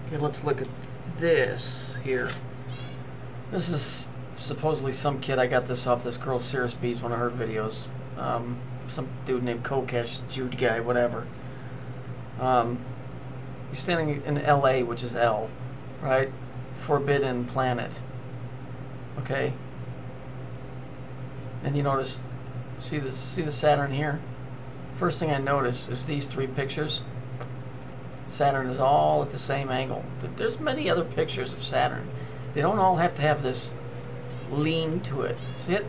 Okay, let's look at this here. This is supposedly some kid. I got this off this girl Sarah's Bees, one of her videos. Some dude named Kokesh, Jude guy, whatever. He's standing in LA, which is L, right? Forbidden Planet. Okay. And you notice, see the Saturn here? First thing I notice is these three pictures. Saturn is all at the same angle. There's many other pictures of Saturn. They don't all have to have this lean to it. See it?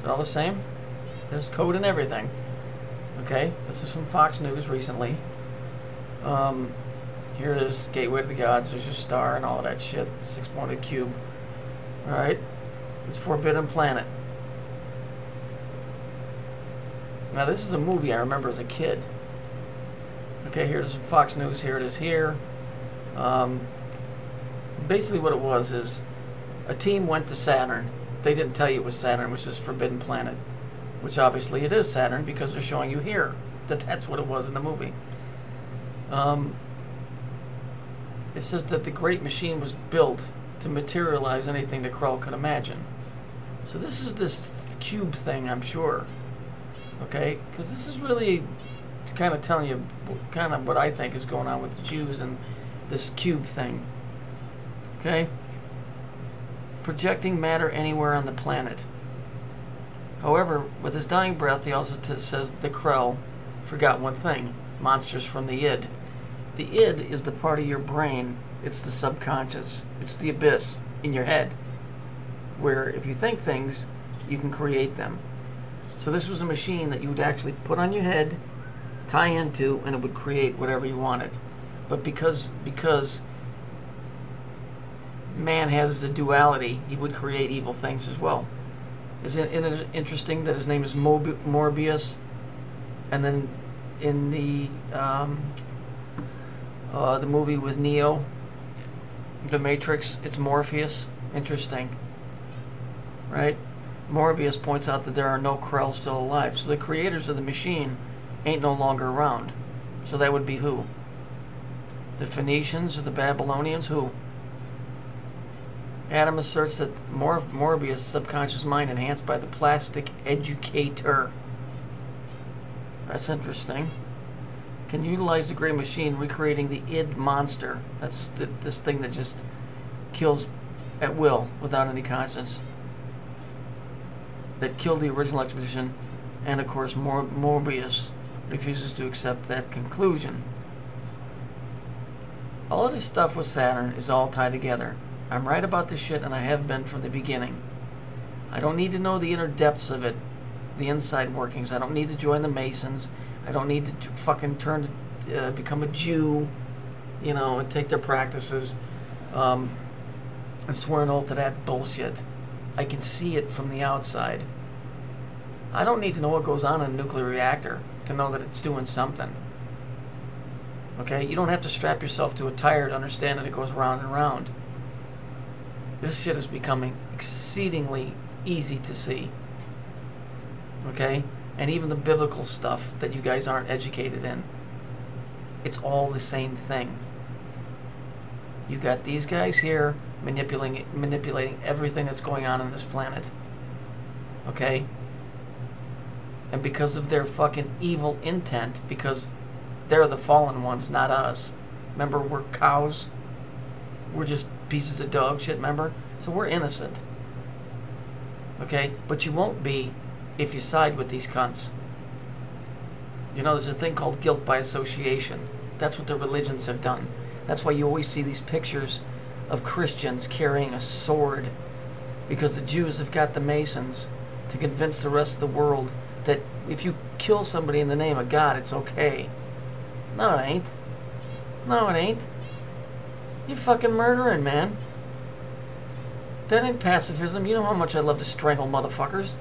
They're all the same. There's code and everything. Okay, this is from Fox News recently. Here it is, Gateway to the Gods. There's your star and all that shit. 6-pointed cube. Alright, it's Forbidden Planet. Now this is a movie I remember as a kid. Okay, here it is from Fox News. Here it is here. Basically what it was is a team went to Saturn. They didn't tell you it was Saturn, it was just Forbidden Planet. Which obviously it is Saturn because they're showing you here that that's what it was in the movie. It says that the great machine was built to materialize anything the Krell could imagine. So this is this cube thing, I'm sure. Okay? Because this is really kind of telling you kind of what I think is going on with the Jews and this cube thing. Okay? Projecting matter anywhere on the planet. However, with his dying breath, he also says the Krell forgot one thing. Monsters from the id. The id is the part of your brain. It's the subconscious. It's the abyss in your head. Where if you think things, you can create them. So this was a machine that you would actually put on your head, tie into, and it would create whatever you wanted. But because man has the duality, he would create evil things as well. Isn't it interesting that his name is Morbius, and then in the movie with Neo, The Matrix, it's Morpheus. Interesting, right? Morbius points out that there are no Krell still alive, so the creators of the machine ain't no longer around. So that would be who? The Phoenicians or the Babylonians? Who? Adam asserts that Morbius' subconscious mind enhanced by the plastic educator. That's interesting. Can utilize the gray machine, recreating the id monster. That's this thing that just kills at will without any conscience. That killed the original expedition, and of course Morbius refuses to accept that conclusion. All of this stuff with Saturn is all tied together. I'm right about this shit, and I have been from the beginning. I don't need to know the inner depths of it, the inside workings. I don't need to join the Masons. I don't need to fucking turn to become a Jew, you know, and take their practices and swear an oath to that bullshit. I can see it from the outside. I don't need to know what goes on in a nuclear reactor to know that it's doing something. Okay? You don't have to strap yourself to a tire to understand that it goes round and round. This shit is becoming exceedingly easy to see. Okay? And even the biblical stuff that you guys aren't educated in. It's all the same thing. You got these guys here manipulating everything that's going on this planet. Okay? And because of their fucking evil intent, because they're the fallen ones, not us. Remember, we're cows. We're just pieces of dog shit, remember? So we're innocent. Okay? But you won't be if you side with these cunts. You know, there's a thing called guilt by association. That's what the religions have done. That's why you always see these pictures of Christians carrying a sword, because the Jews have got the Masons to convince the rest of the world that if you kill somebody in the name of God, it's okay. No, it ain't. No, it ain't. You're fucking murdering, man. That ain't pacifism. You know how much I love to strangle motherfuckers.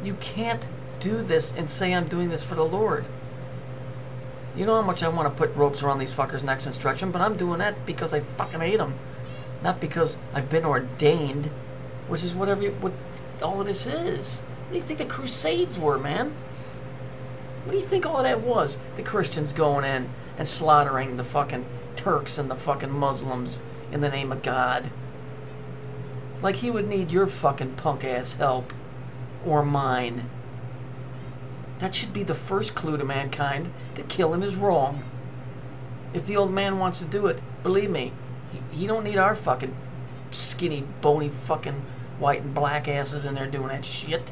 You can't do this and say I'm doing this for the Lord. You know how much I want to put ropes around these fuckers' necks and stretch them, but I'm doing that because I fucking hate them. Not because I've been ordained, which is what all of this is. What do you think the Crusades were, man? What do you think all of that was? The Christians going in and slaughtering the fucking Turks and the fucking Muslims in the name of God. Like he would need your fucking punk-ass help. Or mine. That should be the first clue to mankind that killing is wrong. If the old man wants to do it, believe me, he don't need our fucking skinny, bony, fucking white and black asses in there doing that shit.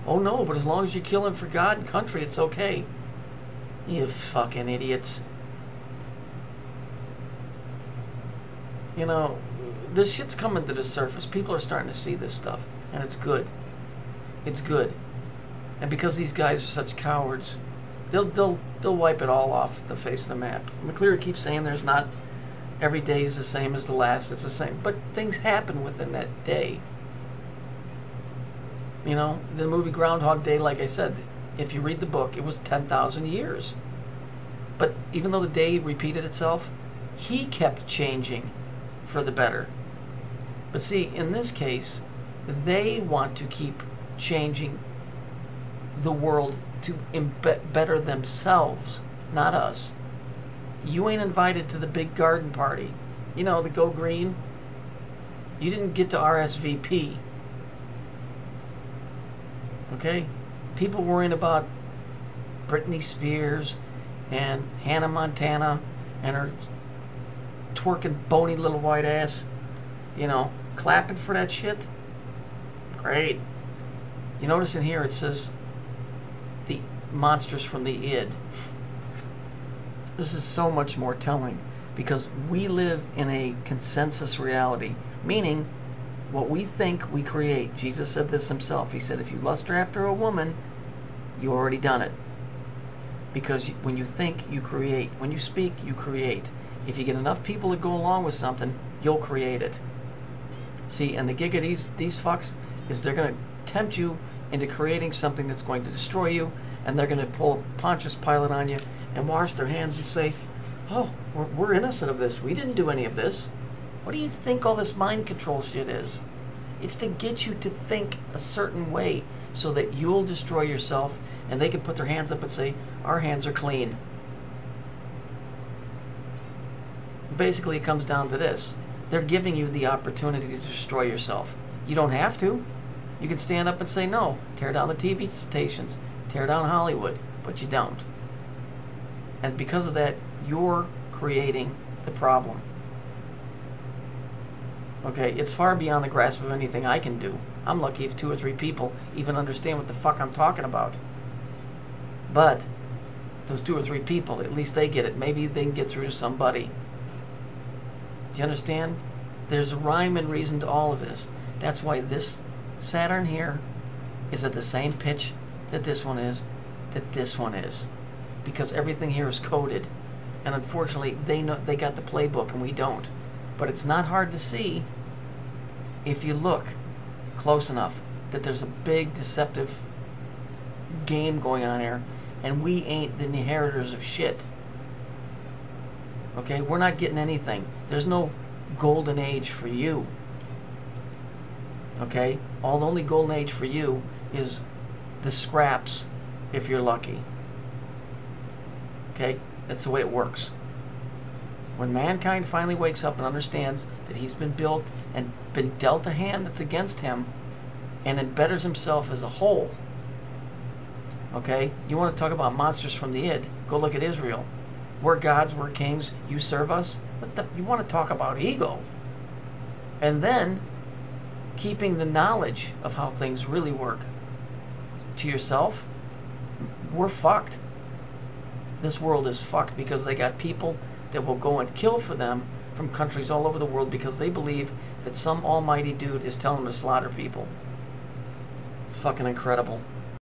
Oh no, but as long as you're killing for God and country, it's okay. You fucking idiots. You know, this shit's coming to the surface. People are starting to see this stuff, and it's good. It's good. And because these guys are such cowards, they'll wipe it all off the face of the map. McCleary keeps saying there's not every day is the same as the last. It's the same, but things happen within that day. You know, the movie Groundhog Day, like I said, if you read the book, it was 10,000 years. But even though the day repeated itself, he kept changing for the better. But see, in this case, they want to keep changing the world to better themselves, not us. You ain't invited to the big garden party. You know, the Go Green. You didn't get to RSVP. Okay? People worrying about Britney Spears and Hannah Montana and her twerking bony little white ass, you know, clapping for that shit. Great. You notice in here it says the monsters from the id. This is so much more telling because we live in a consensus reality, meaning what we think we create. Jesus said this himself. He said, if you lust after a woman, you already done it. Because when you think, you create. When you speak, you create. If you get enough people to go along with something, you'll create it. See, and the gig of these fucks is they're going to tempt you into creating something that's going to destroy you, and they're going to pull a Pontius Pilate on you and wash their hands and say, oh, we're innocent of this. We didn't do any of this. What do you think all this mind control shit is? It's to get you to think a certain way so that you'll destroy yourself and they can put their hands up and say, our hands are clean. Basically, it comes down to this. They're giving you the opportunity to destroy yourself. You don't have to. You can stand up and say, no, tear down the TV stations, tear down Hollywood, but you don't. And because of that, you're creating the problem. Okay, it's far beyond the grasp of anything I can do. I'm lucky if 2 or 3 people even understand what the fuck I'm talking about. But those 2 or 3 people, at least they get it. Maybe they can get through to somebody. Do you understand? There's a rhyme and reason to all of this. That's why this Saturn here is at the same pitch that this one is, because everything here is coded. And unfortunately, they got the playbook and we don't. But it's not hard to see if you look close enough that there's a big deceptive game going on here, and we ain't the inheritors of shit. Okay, we're not getting anything. There's no golden age for you. Okay, the only golden age for you is the scraps if you're lucky. Okay, that's the way it works. When mankind finally wakes up and understands that he's been built and been dealt a hand that's against him and it betters himself as a whole. Okay? You want to talk about monsters from the id? Go look at Israel. We're gods, we're kings, you serve us. You want to talk about ego. And then keeping the knowledge of how things really work to yourself, we're fucked. This world is fucked because they got people that will go and kill for them from countries all over the world because they believe that some almighty dude is telling them to slaughter people. Fucking incredible.